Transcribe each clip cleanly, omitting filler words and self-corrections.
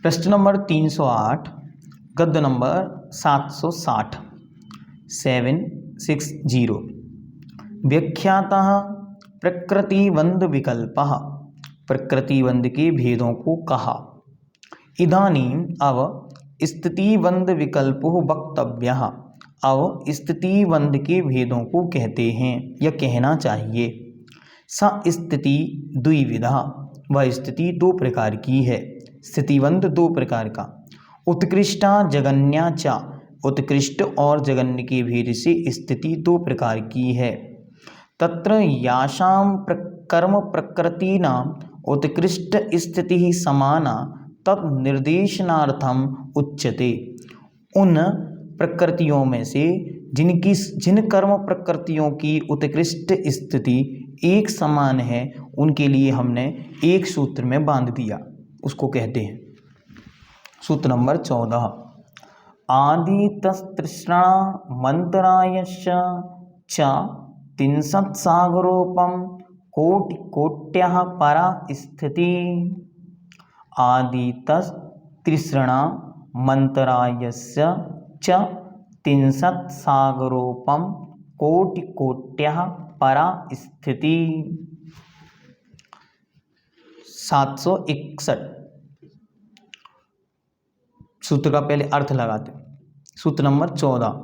प्रश्न नंबर 308 गद्य नंबर 760 760 व्याख्यातः प्रकृतिबंध विकल्पः प्रकृतिबंध के भेदों को कहा। इदानीम् अब स्थितिबंध विकल्पो वक्तव्यः अब स्थितिबंध के भेदों को कहते हैं या कहना चाहिए। स स्थिति द्विविधा वह स्थिति दो प्रकार की है। स्थितिबंध दो प्रकार का। उत्कृष्टा जगन्या च उत्कृष्ट और जगन्य के भेद से स्थिति दो प्रकार की है। तत्र यासां कर्म प्रकृतीनाम उत्कृष्ट स्थिति समाना तत् निर्देशनार्थम उच्यते। उन प्रकृतियों में से जिन कर्म प्रकृतियों की उत्कृष्ट स्थिति एक समान है उनके लिए हमने एक सूत्र में बांध दिया, उसको कहते हैं। सूत्र नंबर 14 आदितस्तृष्णा मंतरायश्च च त्रिंशत् सागरोपम कोट्यः परा स्थिति। आदितस्तृष्णा मंतरायस्य च त्रिंशत् सागरोपम कोट्यः परा स्थिति। 761 सूत्र का पहले अर्थ लगाते। सूत्र नंबर 14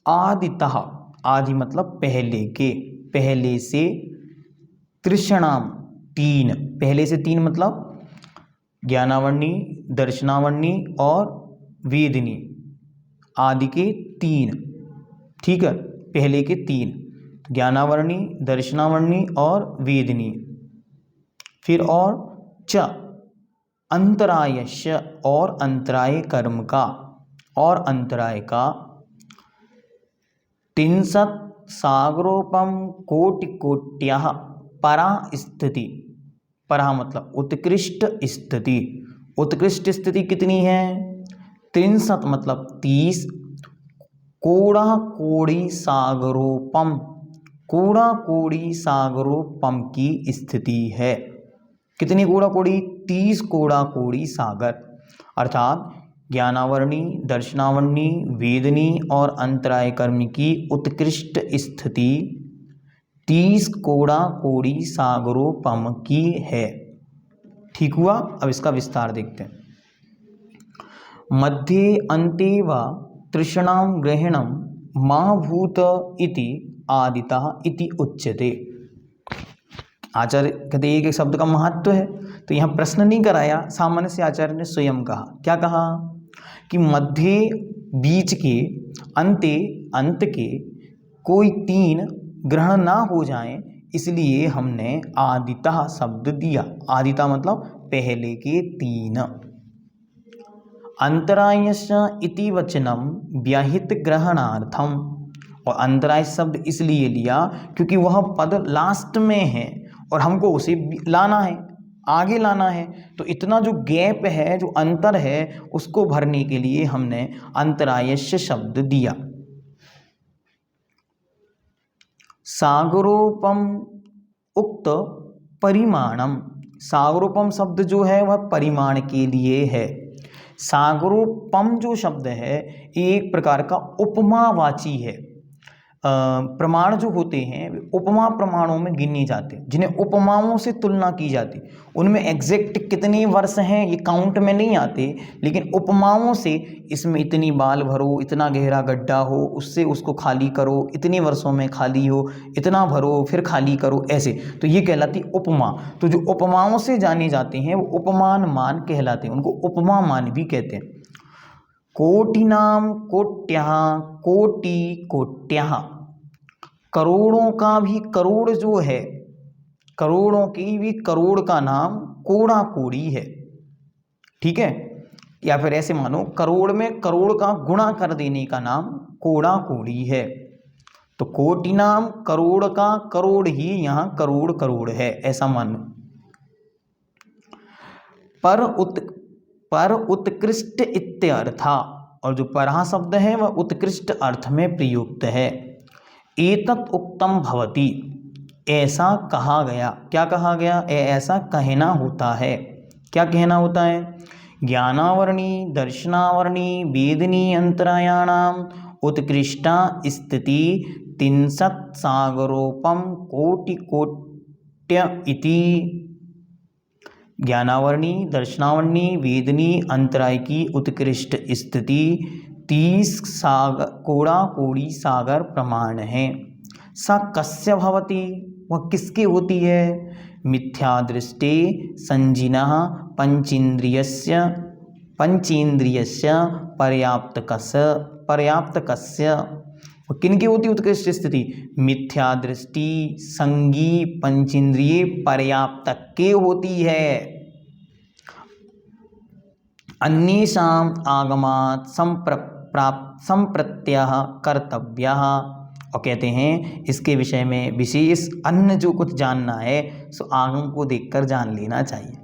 आदितः आदि मतलब पहले के, पहले से, तृष्णाम तीन, पहले से तीन मतलब ज्ञानावर्णी, दर्शनावर्णी और वेदनी, आदि के तीन, ठीक है, पहले के तीन ज्ञानावर्णी, दर्शनावर्णी और वेदनी। फिर और च अंतरायस्य और अंतराय कर्म का, और अंतराय का त्रिंशत् सागरोपम कोट्यः परा स्थिति। परा मतलब उत्कृष्ट स्थिति। उत्कृष्ट स्थिति कितनी है? 63 मतलब 30। कोड़ा कोड़ी सागरोपम, कोड़ा कोड़ी सागरोपम की स्थिति है। कितनी कोड़ा कोड़ी? 30 कोड़ा कोड़ी सागर। अर्थात ज्ञानावर्णी, दर्शनावर्णी, वेदनी और अंतराय कर्म की उत्कृष्ट स्थिति 30 कोड़ा कोड़ी सागरोपम की है। ठीक हुआ। अब इसका विस्तार देखते हैं। मध्ये अन्ते व तृष्णां ग्रहणं महाभूत इति आदितः इति उच्यते। आचार्य कहते हैं एक शब्द का महत्व है, तो यहाँ प्रश्न नहीं कराया, सामान्य से आचार्य ने स्वयं कहा। क्या कहा? कि मध्य बीच के, अंते अंत के कोई तीन ग्रहण ना हो जाएं, इसलिए हमने आदितः शब्द दिया। आदितः मतलब पहले के तीन। अंतरायस्य इति वचनम व्याहित ग्रहणार्थम, और अंतराय शब्द इसलिए लिया क्योंकि वह पद लास्ट में है और हमको उसे लाना है, आगे लाना है। तो इतना जो गैप है, जो अंतर है, उसको भरने के लिए हमने अंतरायस्य शब्द दिया। सागरोपम उक्त परिमाणम, सागरोपम शब्द जो है वह परिमाण के लिए है। सागरोपम जो शब्द है एक प्रकार का उपमावाची है। प्रमाण जो होते हैं उपमा प्रमाणों में गिने जाते हैं, जिन्हें उपमाओं से तुलना की जाती। उनमें एग्जैक्ट कितने वर्ष हैं ये काउंट में नहीं आते, लेकिन उपमाओं से इसमें इतनी बाल भरो, इतना गहरा गड्ढा हो, उससे उसको खाली करो, इतने वर्षों में खाली हो, इतना भरो फिर खाली करो, ऐसे। तो ये कहलाती उपमा। तो जो उपमाओं से जाने जाते हैं वो उपमान मान कहलाते हैं, उनको उपमा मान भी कहते हैं। कोटिनाम कोट्यः, कोटि कोट्यः, करोड़ों का भी करोड़ जो है, करोड़ों की भी करोड़ का नाम कोड़ा कोड़ी है। ठीक है, या फिर ऐसे मानो करोड़ में करोड़ का गुणा कर देने का नाम कोड़ा कोड़ी है। तो कोटि नाम करोड़ का करोड़ ही यहाँ करोड़ करोड़ है, ऐसा मानो। पर उत्कृष्ट इत्यर्था, और जो परा शब्द है वह उत्कृष्ट अर्थ में प्रयुक्त है। एतत् उक्तम भवति, ऐसा कहा गया। क्या कहा गया? ऐसा कहना होता है। क्या कहना होता है? ज्ञानावर्णी दर्शनावर्णी वेदनी अंतरायाणाम उत्कृष्टा स्थिति त्रिंशत् सागरोपम कोटि कोट्य इति। ज्ञानावर्णी दर्शनावर्णी वेदनी अंतराय की उत्कृष्ट स्थिति 30 कोड़ा-कोड़ी सागर प्रमाण है। सा कस्य भवति, वह किसके होती है। मिथ्या दृष्टि संजिनः पंचेन्द्रियस्य पर्याप्तकस्य किनकी होती उत्कृष्ट स्थिति। मिथ्या दृष्टि संगी पंचेन्द्रिय पर्याप्तक के होती है। अन्येषाम् आगमात् संप्रत्ययः कर्तव्यः। और कहते हैं इसके विषय में विशेष अन्य जो कुछ जानना है सो आगम को देखकर जान लेना चाहिए।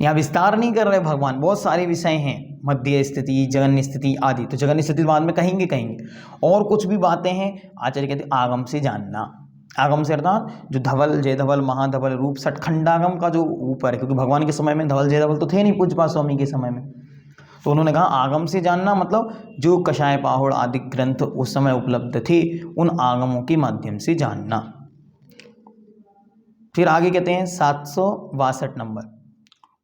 यहाँ विस्तार नहीं कर रहे भगवान, बहुत सारे विषय हैं, मध्य स्थिति, जगन्य स्थिति आदि। तो जगन्य स्थिति बाद में कहेंगे और कुछ भी बातें हैं आचार्य कहते हैं आगम से जानना। आगम से अर्थात जो धवल जय धवल महाधवल रूप सठखंडागम का जो ऊपर है, क्योंकि भगवान के समय में धवल जय धवल तो थे नहीं पूज्यपाद स्वामी के समय में, तो उन्होंने कहा आगम से जानना मतलब जो कषाय पाहुड़ आदि ग्रंथ उस समय उपलब्ध थे उन आगमों के माध्यम से जानना। फिर आगे कहते हैं 762 नंबर,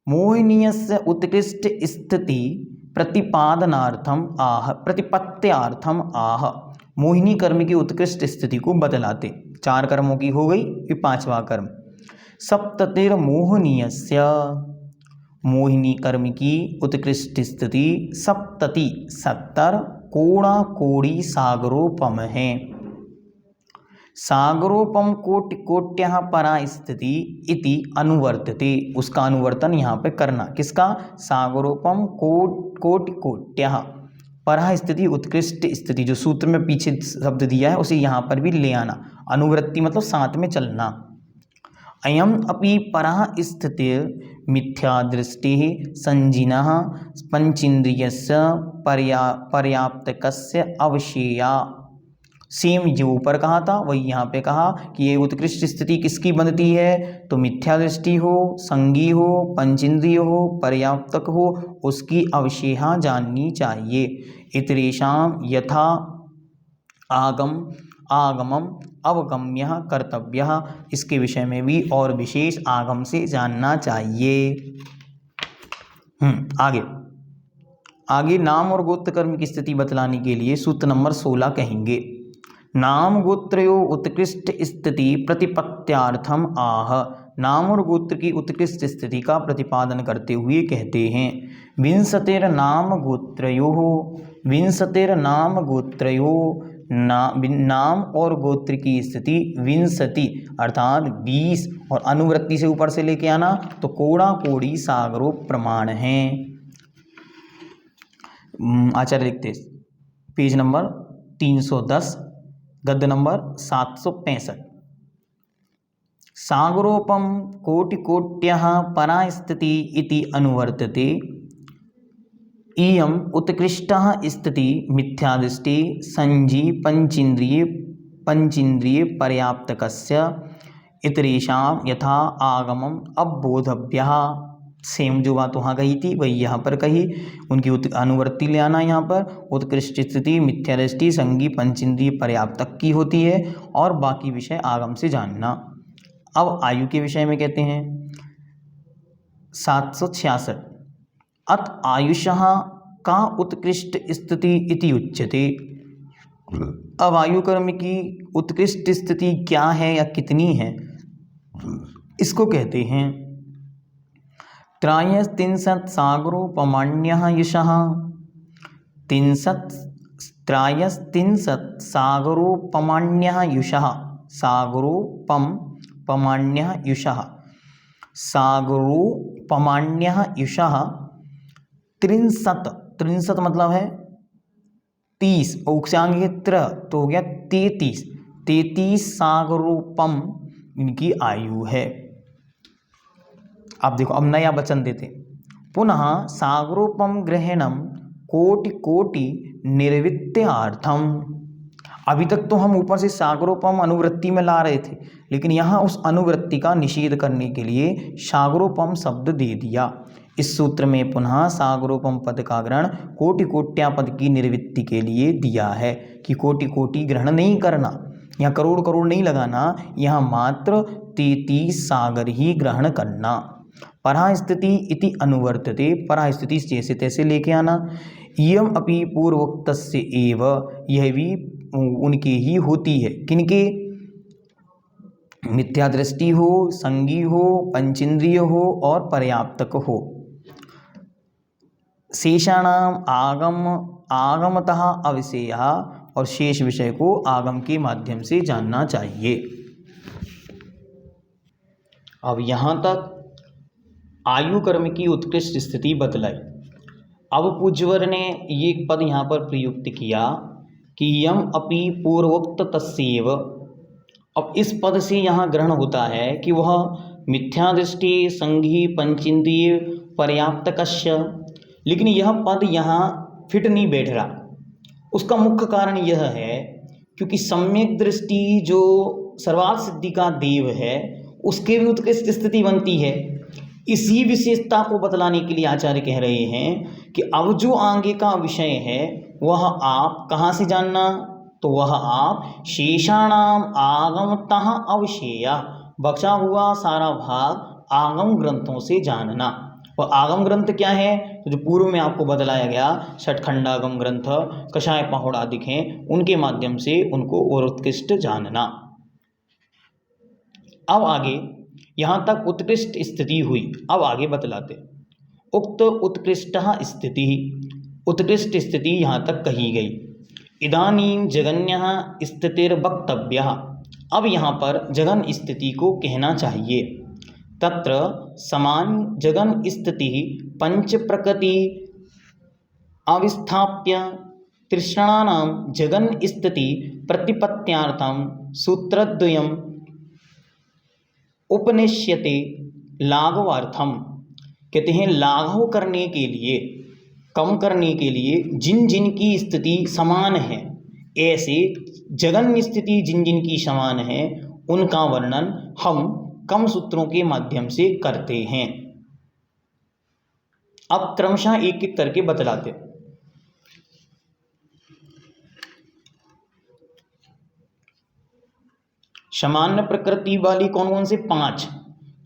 मोहिनीयस्य उत्कृष्ट स्थिति प्रतिपत्त्यार्थम आह। मोहिनी कर्म की उत्कृष्ट स्थिति को बतलाते। 4 कर्मों की हो गई, फिर 5वां कर्म सप्ततिर्मोहनीयस्य। मोहिनी कर्म की उत्कृष्ट स्थिति 70 कोड़ा-कोड़ी सागरोपम है। सागरोपम कोट्यः परा स्थिति इति अनुवर्तते। उसका अनुवर्तन यहाँ पे करना, किसका। सागरोपम कोट्यः परा स्थिति उत्कृष्ट स्थिति, जो सूत्र में पीछे शब्द दिया है उसे यहाँ पर भी ले आना। अनुवृत्ति मतलब साथ में चलना। अयम अपि परा स्थितिर् मिथ्या दृष्टिः संजिनः पंचेन्द्रियस्य पर्याप्तकस्य अवशेया। सेम जो ऊपर कहा था वही यहाँ पे कहा कि ये उत्कृष्ट स्थिति किसकी बनती है, तो मिथ्या दृष्टि हो, संगी हो, पंचेन्द्रिय हो, पर्याप्तक हो, उसकी अवशेषा जाननी चाहिए। इतरेषां यथा आगमम अवगम्य कर्तव्य। इसके विषय में भी और विशेष आगम से जानना चाहिए। आगे नाम और गोत्र कर्म की स्थिति बतलाने के लिए सूत्र नंबर 16 कहेंगे। नाम गोत्रयो उत्कृष्ट स्थिति प्रतिपत्त्यार्थम आह। नाम और गोत्र की उत्कृष्ट स्थिति का प्रतिपादन करते हुए कहते हैं विंशतिर्नाम गोत्रयो। नाम और गोत्र की स्थिति 20 अर्थात 20 और अनुवृत्ति से ऊपर से लेके आना तो कोड़ा-कोड़ी सागरों प्रमाण हैं। आचार्य लिखते पेज नंबर 310 गद्य नंबर 765। सागरोपम कोटिकोट्यः परा स्थिति इति अनुवर्तते। इयम उत्कृष्टा स्थिति मिथ्यादृष्टि संजी पंचेन्द्रिय पर्याप्तकस्य इतरेषां यथा आगमम अबोधव्यः। सेम जो बात वहाँ कही थी वही यहाँ पर कही, उनकी अनुवृत्ति ले आना। यहाँ पर उत्कृष्ट स्थिति मिथ्यादृष्टि संगी पंचेन्द्रिय पर्याप्तक की होती है और बाकी विषय आगम से जानना। अब आयु के विषय में कहते हैं 766 अत आयुषः का उत्कृष्ट स्थिति इति उच्यते। अब आयु कर्म की उत्कृष्ट स्थिति क्या है या कितनी है इसको कहते हैं 330 सागरोपमाण्यः यशः। 330 सागरोपमाण्यः यशः। सागरोपमाण्यः यशः। सागरोपमाण्यः यशः 63 मतलब है 30 औक्षांग त्र तो हो गया 33 सागरोपम इनकी आयु है। अब देखो अब नया वचन देते पुनः सागरोपम ग्रहणम कोटि निर्वित्यार्थम। अभी तक तो हम ऊपर से सागरोपम अनुवृत्ति में ला रहे थे, लेकिन यहाँ उस अनुवृत्ति का निषेध करने के लिए सागरोपम शब्द दे दिया। इस सूत्र में पुनः सागरोपम पद का ग्रहण कोटि कोट्या पद की निर्वृत्ति के लिए दिया है कि कोटि कोटि ग्रहण नहीं करना, यहाँ करोड़ करोड़ नहीं लगाना, यहाँ मात्र 33 सागर ही ग्रहण करना। परास्थिति इति अनुवर्तते, परास्थिति जैसे तैसे लेके आना। इयम अपि पूर्वोक्तस्य एव, यह भी उनके ही होती है। किनके? मिथ्या दृष्टि हो, संगी हो, पंचेंद्रिय हो और पर्याप्तक हो। शेषाणाम आगमतः अविषयः, और शेष विषय को आगम के माध्यम से जानना चाहिए। अब यहाँ तक आयु कर्म की उत्कृष्ट स्थिति बतलाई। अब पूज्यवर ने ये पद यहाँ पर प्रयुक्त किया कि यम अपि पूर्वोक्त तस्यैव। अब इस पद से यहाँ ग्रहण होता है कि वह मिथ्या दृष्टि, संगी, पंचेंद्रिय, पर्याप्तकस्य, लेकिन यह पद यहाँ फिट नहीं बैठ रहा। उसका मुख्य कारण यह है क्योंकि सम्यक दृष्टि जो सर्वार्थ सिद्धि का देव है उसके भी उत्कृष्ट स्थिति बनती है। इसी विशेषता को बतलाने के लिए आचार्य कह रहे हैं कि अब जो आगे का विषय है वह आप कहाँ से जानना, तो वह आप शेषाणाम आगमतः अविषेय, बचा हुआ सारा भाग आगम ग्रंथों से जानना। और आगम ग्रंथ क्या है? तो जो पूर्व में आपको बतलाया गया षटखंडागम ग्रंथ, कषाय पहुड़ आदि हैं, उनके माध्यम से उनको और उत्कृष्ट जानना। अब आगे यहाँ तक उत्कृष्ट स्थिति हुई, अब आगे बतलाते। उक्त उत्कृष्ट स्थिति, उत्कृष्ट स्थिति यहाँ तक कही गई। इदानीं जगन्यः स्थितिर्वक्तव्यः, अब यहाँ पर जगन स्थिति को कहना चाहिए। तत्र समान जगन स्थिति पंच प्रकृति अविस्थाप्य तृष्णानां जगन स्थिति प्रतिपत्त्यार्थं सूत्रद्वयम् उपनिश्यते लाघवार्थम। कहते हैं लाघव करने के लिए, कम करने के लिए जिन जिन की स्थिति समान है, ऐसे जगन स्थिति जिन जिन की समान है उनका वर्णन हम कम सूत्रों के माध्यम से करते हैं। अब क्रमशः एक एक करके बतलाते। सामान्य प्रकृति वाली कौन कौन से? 5।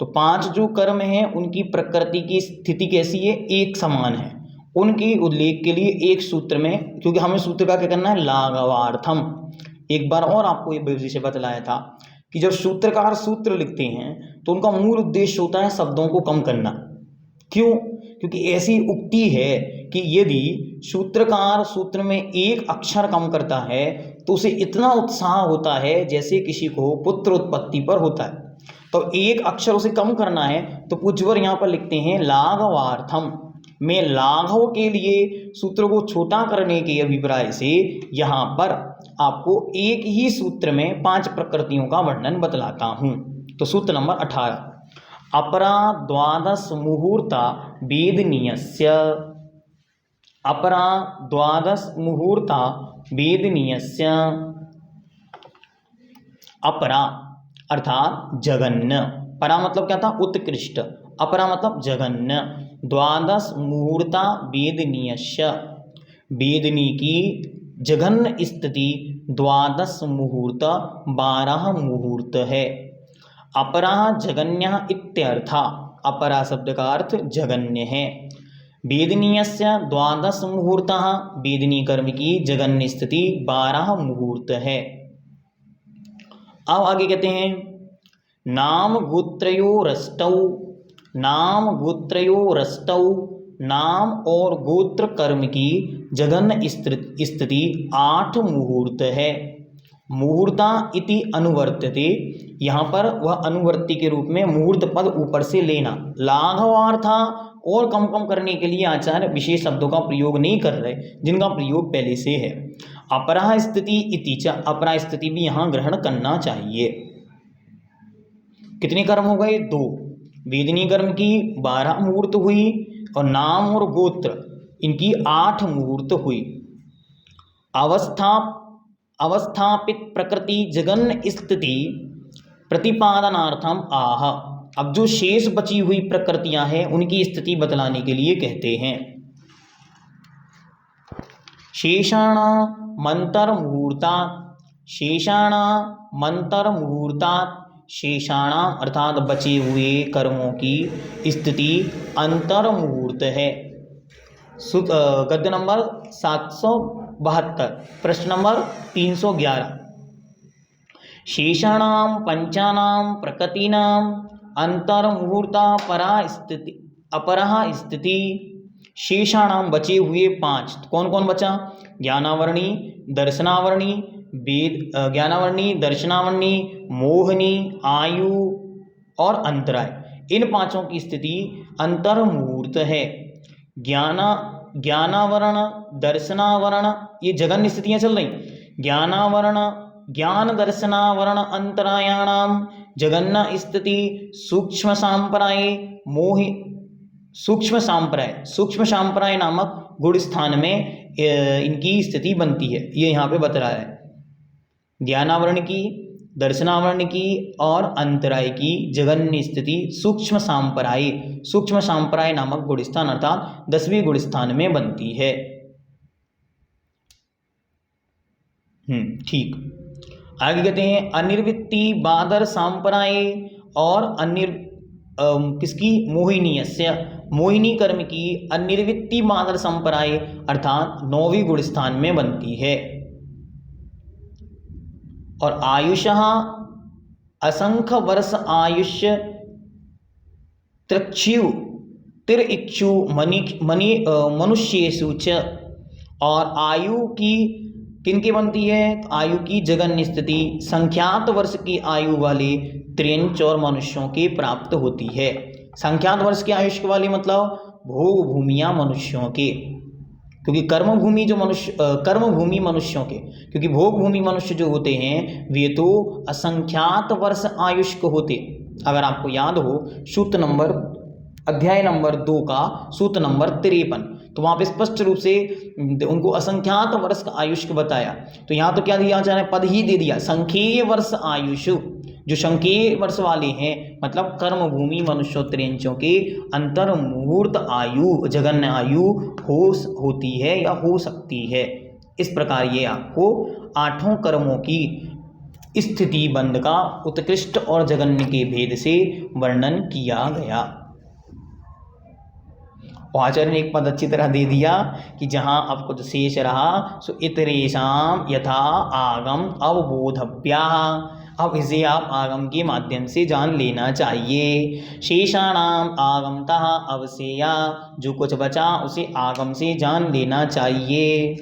तो 5 जो कर्म हैं उनकी प्रकृति की स्थिति कैसी है? एक समान है। उनके उल्लेख के लिए एक सूत्र में, क्योंकि हमें सूत्र का क्या करना है? लाघवार्थम। एक बार और आपको ये विषय बतलाया था कि जब सूत्रकार सूत्र लिखते हैं तो उनका मूल उद्देश्य होता है शब्दों को कम करना। क्यों? क्योंकि ऐसी उक्ति है कि यदि सूत्रकार सूत्र में एक अक्षर कम करता है तो उसे इतना उत्साह होता है जैसे किसी को पुत्र उत्पत्ति पर होता है। तो एक अक्षर उसे कम करना है तो पूज्यवर यहाँ पर लिखते हैं लाघवार्थम। में लाघव के लिए सूत्र को छोटा करने के अभिप्राय से यहाँ पर आपको एक ही सूत्र में 5 प्रकृतियों का वर्णन बतलाता हूँ। तो सूत्र नंबर 18, अपरा द्वादश मुहूर्ता वेदनीयस्य। अपरा द्वादश मुहूर्ता वेदनीयस्य। अपरा अर्थात जगन्य, परा मतलब क्या था? उत्कृष्ट, अपरा मतलब जगन्य। द्वादश मुहूर्ता वेदनीयस्य, वेदनी की जघन्य स्थिति 12 मुहूर्त 12 मुहूर्त है। अपरा जगन्य इत्यर्था, अपरा शब्द का अर्थ जगन्य है। वेदनीयस्य 12 मुहूर्तः, वेदनी कर्म की जगन्य स्थिति 12 मुहूर्त है। अब आगे कहते हैं नाम गोत्रयोरष्टौ, नाम गोत्रयोरष्टौ, नाम और गोत्र कर्म की जगन्य स्थिति 8 मुहूर्त है। मुहूर्ता इति अनुवर्तते, यहाँ पर वह अनुवर्ती के रूप में मुहूर्त पद ऊपर से लेना। लाघवार्था और कम कम करने के लिए आचार्य विशेष शब्दों का प्रयोग नहीं कर रहे जिनका प्रयोग पहले से है। अपरा स्थिति इति च, अपरा स्थिति भी यहाँ ग्रहण करना चाहिए। कितने कर्म हो गए? 2। वेदनी कर्म की 12 मुहूर्त हुई और नाम और गोत्र इनकी 8 मुहूर्त हुई। अवस्थापित प्रकृति जगन्य स्थिति प्रतिपादनार्थम आह, अब जो शेष बची हुई प्रकृतियां हैं उनकी स्थिति बतलाने के लिए कहते हैं। शेषाणामंतर्मुहूर्तात्, शेषाणामंतर्मुहूर्तात्, शेषाणाम अर्थात बचे हुए कर्मों की स्थिति अंतर्मुहूर्त है। गद्य नंबर 772, प्रश्न नंबर 311। शेषाणां पंचानां प्रकृतीनां अंतर्मुहूर्ता अपरः स्थिति। शेषाणां बचे हुए 5, कौन कौन बचा? ज्ञानावरणी, दर्शनावरणी, ज्ञानावरणी, दर्शनावरणी, मोहिनी, आयु और अंतराय। इन पांचों की स्थिति अंतर्मुहूर्त है। ज्ञानावरण, दर्शनावरण, ये जघन्य स्थितियां चल रही। ज्ञानावरण, ज्ञान दर्शनावरण अंतरायाणाम जगन्य स्थिति सूक्ष्म सांप्राय सूक्ष्म सांप्राय नामक गुण स्थान में इनकी स्थिति बनती है। ये यहाँ पे बता रहा है। ज्ञानावरण की, दर्शनावरण की और अंतराय की जगन्य स्थिति सूक्ष्म सांप्राय नामक गुण स्थान अर्थात 10वें गुण स्थान में बनती है। ठीक, आगे कहते हैं अनिर्वृत्ति बादर सांप्राय और किसकी? मोहिनीयस्य, मोहिनी कर्म की अनिर्वृत्ति बादर संप्राय अर्थात 9वीं गुण स्थान में बनती है। और आयुषः असंख्य वर्ष आयुष्य त्रक्षु तिरिक्षु मनुष्येषु च। और आयु की किनकी बनती है? आयु की जगन्य स्थिति संख्यात वर्ष की आयु वाले त्रियंच और मनुष्यों के प्राप्त होती है। संख्यात वर्ष के आयुष्य वाले मतलब भोग भूमियां मनुष्यों के, क्योंकि कर्म भूमि मनुष्यों के, क्योंकि भोग भूमि मनुष्य जो होते हैं वे तो असंख्यात वर्ष आयुष्क होते। अगर आपको याद हो अध्याय नंबर 2 का सूत्र नंबर 53, तो वहां पे स्पष्ट रूप से उनको असंख्यात वर्ष का आयुष्क बताया। तो यहाँ तो क्या दिया जा रहा है? पद ही दे दिया, संख्येय वर्ष आयुषु। जो संख्येय वर्ष वाले हैं मतलब कर्म भूमि मनुष्योत्तरेंचों के अंतर मुहूर्त आयु, जगन्य आयु होती है या हो सकती है। इस प्रकार ये आपको 8 कर्मों की स्थिति बंध का उत्कृष्ट और जगन्य के भेद से वर्णन किया गया। आचार्य ने एक पद अच्छी तरह दे दिया कि जहाँ आपको जो शेष रहा सो इतरेषाम यथा आगम अवबोधव्या। अब इसे आप आगम के माध्यम से जान लेना चाहिए। शेषाणाम आगमतः अवसेया, जो कुछ बचा उसे आगम से जान लेना चाहिए।